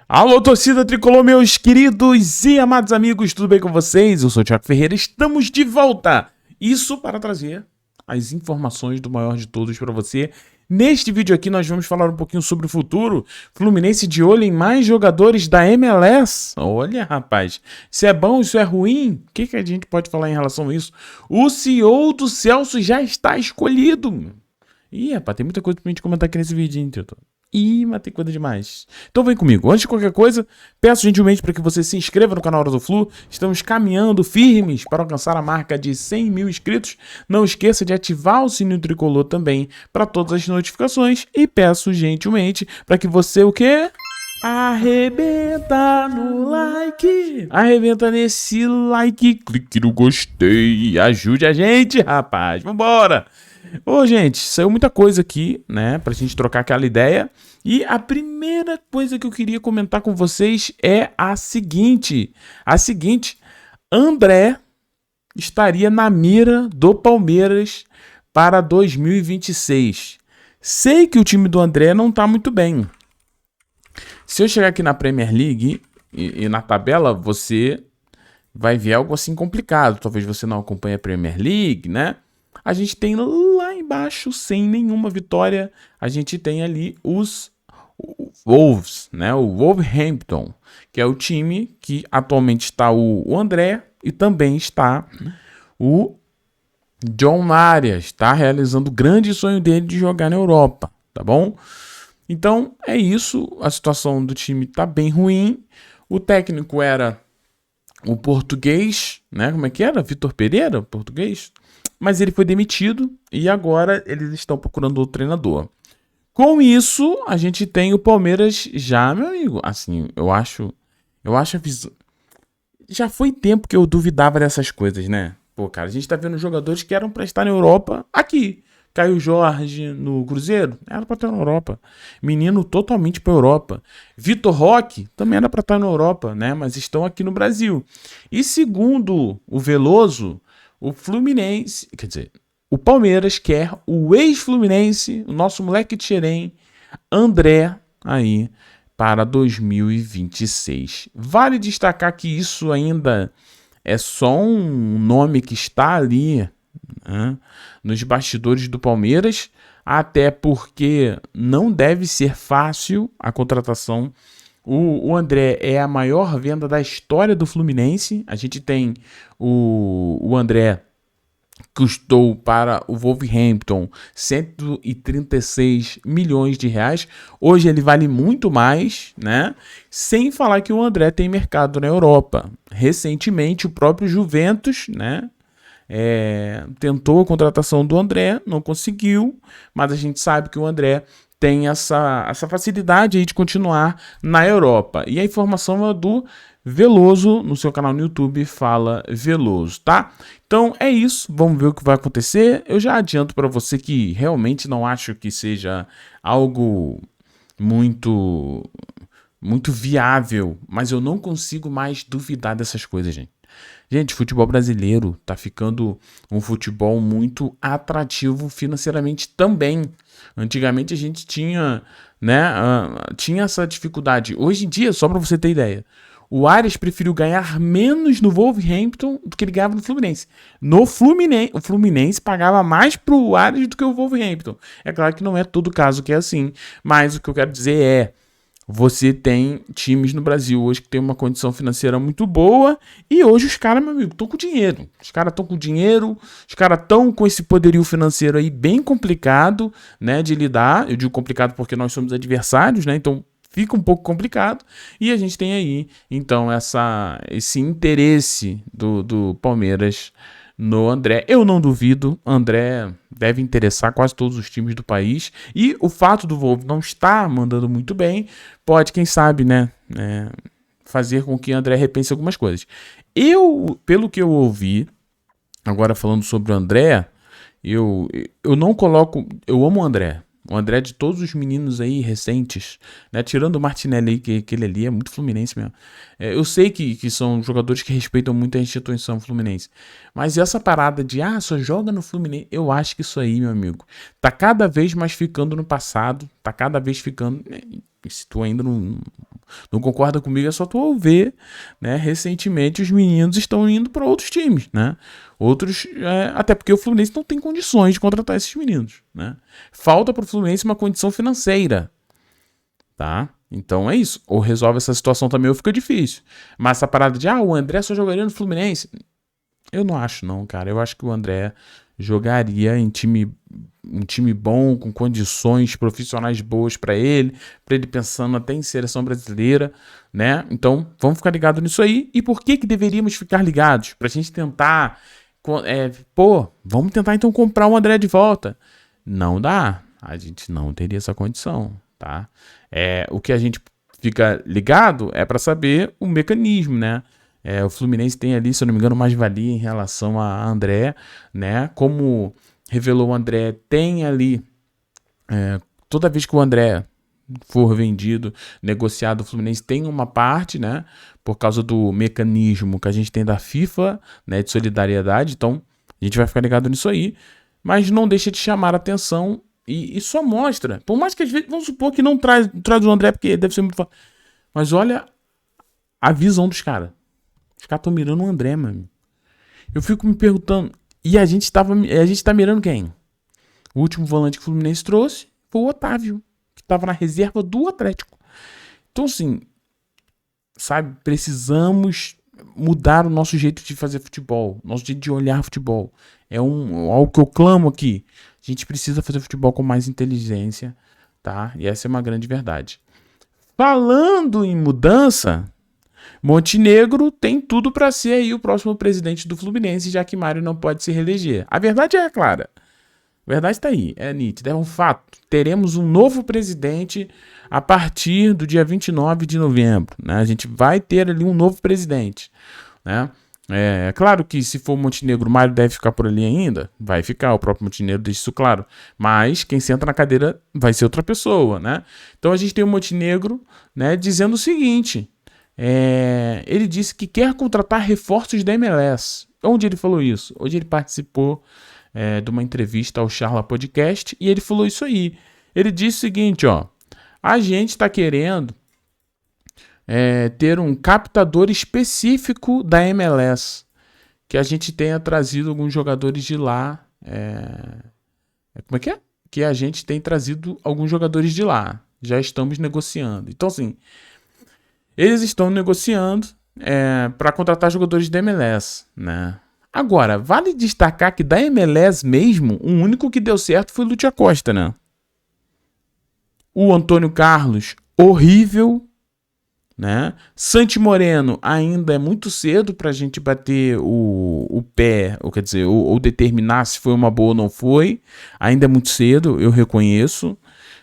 Alô, torcida tricolor, meus queridos e amados amigos, tudo bem com vocês? Eu sou o Thiago Ferreira, estamos de volta. Isso para trazer as informações do maior de todos para você. Neste vídeo aqui nós vamos falar um pouquinho sobre o futuro. Fluminense de olho em mais jogadores da MLS. Olha, rapaz, isso é bom, isso é ruim? O que a gente pode falar em relação a isso? O CEO do Celso já está escolhido. Ih, rapaz, tem muita coisa pra gente comentar aqui nesse vídeo, hein, Tito? Ih, mas tem coisa demais. Então vem comigo. Antes de qualquer coisa, peço gentilmente para que você se inscreva no canal Hora do Flu. Estamos caminhando firmes para alcançar a marca de 100 mil inscritos. Não esqueça de ativar o sininho tricolor também para todas as notificações. E peço gentilmente para que você o quê? Arrebenta no like. Arrebenta nesse like. Clique no gostei. Ajude a gente, rapaz. Vambora. Ô, gente, saiu muita coisa aqui, né, pra gente trocar aquela ideia. E a primeira coisa que eu queria comentar com vocês é a seguinte. André estaria na mira do Palmeiras para 2026. Sei que o time do André não tá muito bem. Se eu chegar aqui na Premier League e na tabela, você vai ver algo assim complicado. Talvez você não acompanhe a Premier League, né? A gente tem lá embaixo, sem nenhuma vitória, a gente tem ali os Wolves, né? O Wolverhampton, que é o time que atualmente está o André e também está o John Marias, está realizando o grande sonho dele de jogar na Europa, tá bom? Então é isso, a situação do time está bem ruim, o técnico era o português, né? Como é que era? Vitor Pereira, português? Mas ele foi demitido e agora eles estão procurando outro treinador. Com isso, a gente tem o Palmeiras já, meu amigo. Assim, eu acho a visão. Já foi tempo que eu duvidava dessas coisas, né? Pô, cara, a gente tá vendo jogadores que eram pra estar na Europa aqui. Caio Jorge no Cruzeiro, era pra estar na Europa. Menino totalmente pra Europa. Vitor Roque também era pra estar na Europa, né? Mas estão aqui no Brasil. E segundo o Veloso, o Fluminense, quer dizer, o Palmeiras quer o ex-Fluminense, o nosso moleque de Xerém, André, aí, para 2026. Vale destacar que isso ainda é só um nome que está ali, né, nos bastidores do Palmeiras, até porque não deve ser fácil a contratação. O André é a maior venda da história do Fluminense. A gente tem o André custou para o Wolverhampton 136 milhões de reais. Hoje ele vale muito mais, né? Sem falar que o André tem mercado na Europa. Recentemente o próprio Juventus, né, tentou a contratação do André, não conseguiu, mas a gente sabe que o André tem essa facilidade aí de continuar na Europa. E a informação é do Veloso, no seu canal no YouTube, Fala Veloso, tá? Então é isso, vamos ver o que vai acontecer. Eu já adianto para você que realmente não acho que seja algo muito viável, mas eu não consigo mais duvidar dessas coisas, gente. Gente, futebol brasileiro tá ficando um futebol muito atrativo financeiramente também. Antigamente a gente tinha, né, tinha essa dificuldade. Hoje em dia, só para você ter ideia, o Arias preferiu ganhar menos no Wolverhampton do que ele ganhava no Fluminense. O Fluminense pagava mais pro Arias do que o Wolverhampton. É claro que não é todo caso que é assim, mas o que eu quero dizer é, você tem times no Brasil hoje que tem uma condição financeira muito boa e hoje os caras, meu amigo, estão com dinheiro. Os caras estão com dinheiro, os caras estão com esse poderio financeiro aí bem complicado, né, de lidar. Eu digo complicado porque nós somos adversários, né, então fica um pouco complicado. E a gente tem aí, então, esse interesse do Palmeiras no André. Eu não duvido, André deve interessar quase todos os times do país. E o fato do Wolves não estar mandando muito bem pode, quem sabe, né, fazer com que André repense algumas coisas. Pelo que eu ouvi, agora falando sobre o André, eu não coloco... Eu amo o André. O André de todos os meninos aí recentes, né? Tirando o Martinelli aí, que ele ali é muito Fluminense mesmo. Eu sei que são jogadores que respeitam muito a instituição Fluminense. Mas essa parada de, só joga no Fluminense, eu acho que isso aí, meu amigo, tá cada vez mais ficando no passado, tá cada vez ficando... Se tu ainda não concorda comigo, é só tu ver, né? Recentemente os meninos estão indo para outros times, né? Outros, até porque o Fluminense não tem condições de contratar esses meninos, né? Falta para o Fluminense uma condição financeira, tá? Então é isso. Ou resolve essa situação também ou fica difícil. Mas essa parada de, o André só jogaria no Fluminense, eu não acho não, cara. Eu acho que o André jogaria em um time bom, com condições profissionais boas para ele pensando até em seleção brasileira, né? Então, vamos ficar ligados nisso aí. E por que deveríamos ficar ligados? Pra gente tentar, vamos tentar então comprar o André de volta. Não dá, a gente não teria essa condição, tá? O que a gente fica ligado é para saber o mecanismo, né? O Fluminense tem ali, se eu não me engano, mais valia em relação a André, né? Como revelou o André, tem ali, toda vez que o André for vendido, negociado, o Fluminense tem uma parte, né? Por causa do mecanismo que a gente tem da FIFA, né? De solidariedade, então a gente vai ficar ligado nisso aí, mas não deixa de chamar a atenção e só mostra, por mais que às vezes, vamos supor que não traz o André, porque deve ser muito fácil, mas olha a visão dos caras. Os caras estão mirando o André, mano. Eu fico me perguntando. E a gente tá mirando quem? O último volante que o Fluminense trouxe foi o Otávio, que tava na reserva do Atlético. Então, assim, sabe, precisamos mudar o nosso jeito de fazer futebol, nosso jeito de olhar futebol. É algo que eu clamo aqui. A gente precisa fazer futebol com mais inteligência, tá? E essa é uma grande verdade. Falando em mudança, Montenegro tem tudo para ser aí o próximo presidente do Fluminense, já que Mário não pode se reeleger. A verdade é clara. A verdade está aí, é nítida, é um fato. Teremos um novo presidente a partir do dia 29 de novembro. Né? A gente vai ter ali um novo presidente. Né? É claro que se for o Montenegro, o Mário deve ficar por ali ainda. Vai ficar, o próprio Montenegro deixa isso claro. Mas quem senta na cadeira vai ser outra pessoa. Né? Então a gente tem o Montenegro, né, dizendo o seguinte... ele disse que quer contratar reforços da MLS. Onde ele falou isso? Hoje ele participou de uma entrevista ao Charla Podcast e ele falou isso aí. Ele disse o seguinte, a gente está querendo ter um captador específico da MLS, que a gente tenha trazido alguns jogadores de lá. Como é que é? Que a gente tem trazido alguns jogadores de lá. Já estamos negociando. Então, assim, eles estão negociando para contratar jogadores da MLS, né? Agora, vale destacar que da MLS mesmo, o único que deu certo foi o Lúcio Acosta, né? O Antônio Carlos, horrível, né? Santi Moreno, ainda é muito cedo para a gente bater o pé, ou quer dizer, ou determinar se foi uma boa ou não foi. Ainda é muito cedo, eu reconheço.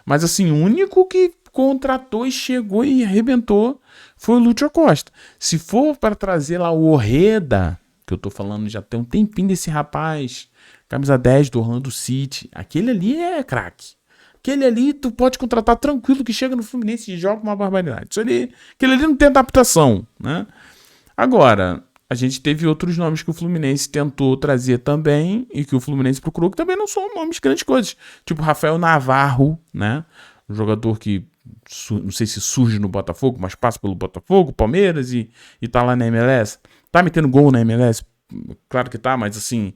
Mas assim, o único que contratou e chegou e arrebentou foi o Lúcio Acosta. Se for para trazer lá o Orreda, que eu tô falando já tem um tempinho desse rapaz, camisa 10 do Orlando City, aquele ali é craque. Aquele ali tu pode contratar tranquilo, que chega no Fluminense e joga uma barbaridade. Aquele ali não tem adaptação, né? Agora, a gente teve outros nomes que o Fluminense tentou trazer também e que o Fluminense procurou, que também não são nomes grandes coisas. Tipo Rafael Navarro, né? Um jogador que não sei se surge no Botafogo, mas passa pelo Botafogo, Palmeiras e tá lá na MLS. Tá metendo gol na MLS? Claro que tá, mas assim,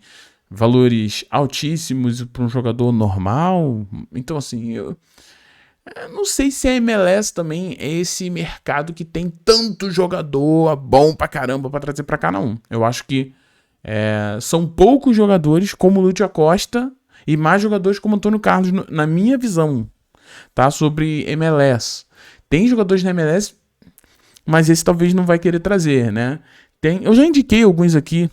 valores altíssimos para um jogador normal. Então, assim, eu não sei se a MLS também é esse mercado que tem tanto jogador bom pra caramba pra trazer pra cá, não. Eu acho que são poucos jogadores como o Lúcio Acosta e mais jogadores como o Antônio Carlos, na minha visão, tá? Sobre MLS. Tem jogadores na MLS, mas esse talvez não vai querer trazer, né? Eu já indiquei alguns aqui,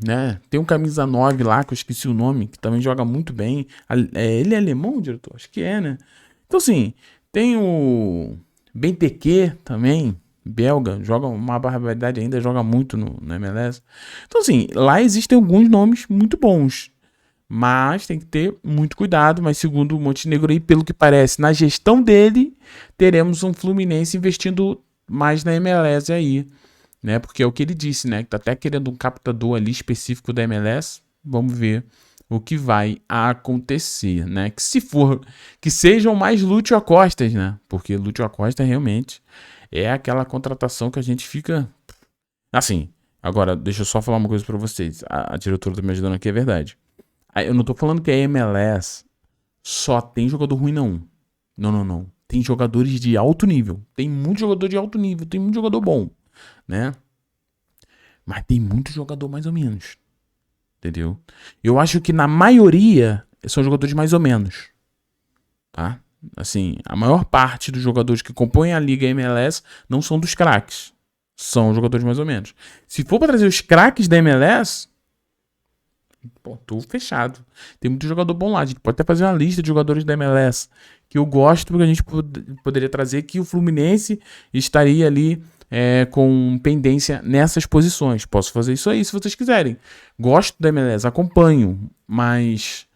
né? Tem um camisa 9 lá, que eu esqueci o nome, que também joga muito bem. Ele é alemão, diretor? Acho que é, né? Então, assim, tem o Benteke também, belga, joga uma barbaridade ainda, joga muito no MLS. Então, assim, lá existem alguns nomes muito bons, Mas tem que ter muito cuidado. Mas segundo o Montenegro aí, pelo que parece, na gestão dele, teremos um Fluminense investindo mais na MLS aí, né? Porque é o que ele disse, né? Que tá até querendo um captador ali específico da MLS. Vamos ver o que vai acontecer, né? Que se for, que sejam mais Lúcio Acosta, né? Porque Lúcio Acosta realmente é aquela contratação que a gente fica assim. Agora, deixa eu só falar uma coisa pra vocês. A diretora tá me ajudando aqui, é verdade. Eu não tô falando que a MLS só tem jogador ruim, não. Não. Tem jogadores de alto nível. Tem muito jogador de alto nível. Tem muito jogador bom, né? Mas tem muito jogador mais ou menos. Entendeu? Eu acho que na maioria são jogadores mais ou menos. Tá? Assim, a maior parte dos jogadores que compõem a Liga MLS não são dos craques. São jogadores mais ou menos. Se for pra trazer os craques da MLS... Pô, tô fechado. Tem muito jogador bom lá. A gente pode até fazer uma lista de jogadores da MLS que eu gosto, porque a gente poderia trazer que o Fluminense estaria ali com pendência nessas posições. Posso fazer isso aí se vocês quiserem. Gosto da MLS, acompanho, mas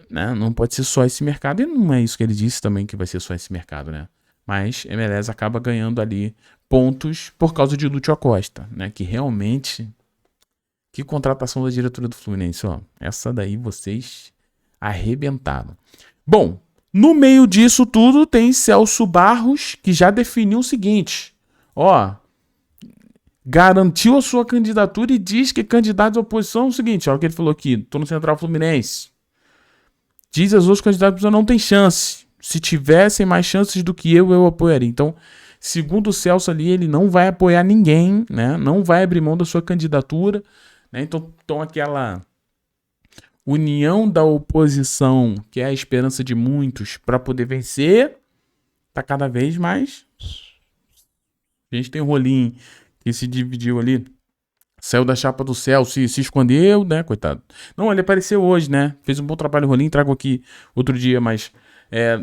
né, não pode ser só esse mercado. E não é isso que ele disse também, que vai ser só esse mercado, né? Mas MLS acaba ganhando ali pontos por causa de Lúcio Acosta, né? Que realmente... Que contratação da diretoria do Fluminense, ó. Essa daí vocês arrebentaram. Bom, no meio disso tudo tem Celso Barros, que já definiu o seguinte. Ó, garantiu a sua candidatura e diz que candidatos à oposição é o seguinte. Olha o que ele falou aqui. Tô no Central Fluminense. Diz aos outros candidatos que não tem chance. Se tivessem mais chances do que eu apoiaria. Então, segundo o Celso ali, ele não vai apoiar ninguém, né? Não vai abrir mão da sua candidatura. Então aquela união da oposição, que é a esperança de muitos para poder vencer, tá cada vez mais. A gente tem um Rolim que se dividiu ali, saiu da chapa do Celso e se escondeu, né, coitado. Não, ele apareceu hoje, né, fez um bom trabalho o Rolim, trago aqui outro dia, mas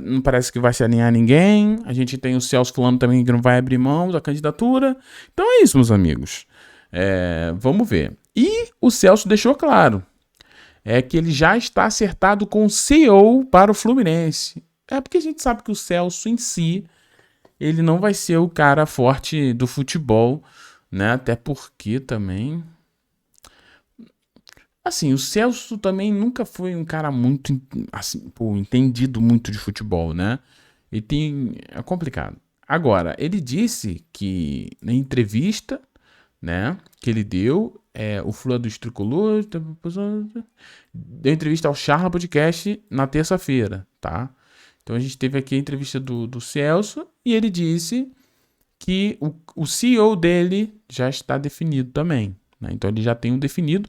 não parece que vai se alinhar ninguém. A gente tem o Celso falando também que não vai abrir mão da candidatura. Então é isso, meus amigos. Vamos ver. E o Celso deixou claro que ele já está acertado com o CEO para o Fluminense. Porque a gente sabe que o Celso em si, ele não vai ser o cara forte do futebol, né? Até porque também... Assim, o Celso também nunca foi um cara muito, assim, entendido muito de futebol, né? É complicado. Agora, ele disse que na entrevista, né, que ele deu, o Flu dos Tricolores, deu entrevista ao Charla Podcast na terça-feira, tá? Então a gente teve aqui a entrevista do Celso e ele disse que o CEO dele já está definido também, né? Então ele já tem um definido,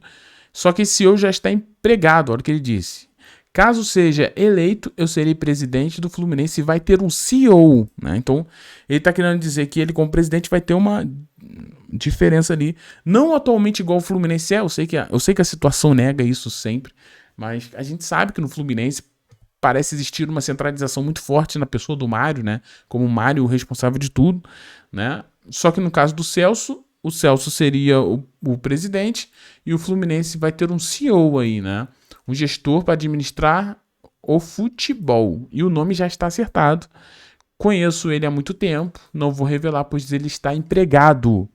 só que esse CEO já está empregado, olha o que ele disse. Caso seja eleito, eu serei presidente do Fluminense e vai ter um CEO, né? Então, ele está querendo dizer que ele, como presidente, vai ter uma diferença ali. Não atualmente igual o Fluminense é, eu sei que a situação nega isso sempre, mas a gente sabe que no Fluminense parece existir uma centralização muito forte na pessoa do Mário, né? Como o Mário o responsável de tudo, né? Só que no caso do Celso, o Celso seria o presidente e o Fluminense vai ter um CEO aí, né? Um gestor para administrar o futebol. E o nome já está acertado. Conheço ele há muito tempo. Não vou revelar, pois ele está empregado.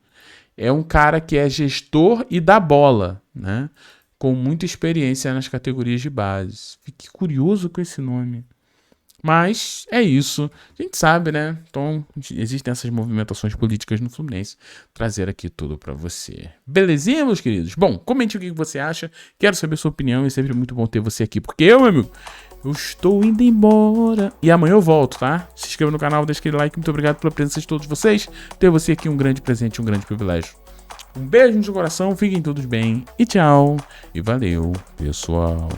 É um cara que é gestor e dá bola, né? Com muita experiência nas categorias de base. Fiquei curioso com esse nome. Mas é isso. A gente sabe, né? Então, existem essas movimentações políticas no Fluminense. Trazer aqui tudo pra você. Belezinha, meus queridos? Bom, comente o que você acha. Quero saber a sua opinião. É sempre muito bom ter você aqui. Porque eu, meu amigo, eu estou indo embora. E amanhã eu volto, tá? Se inscreva no canal, deixa aquele like. Muito obrigado pela presença de todos vocês. Ter você aqui um grande presente, um grande privilégio. Um beijo no seu coração. Fiquem todos bem. E tchau. E valeu, pessoal.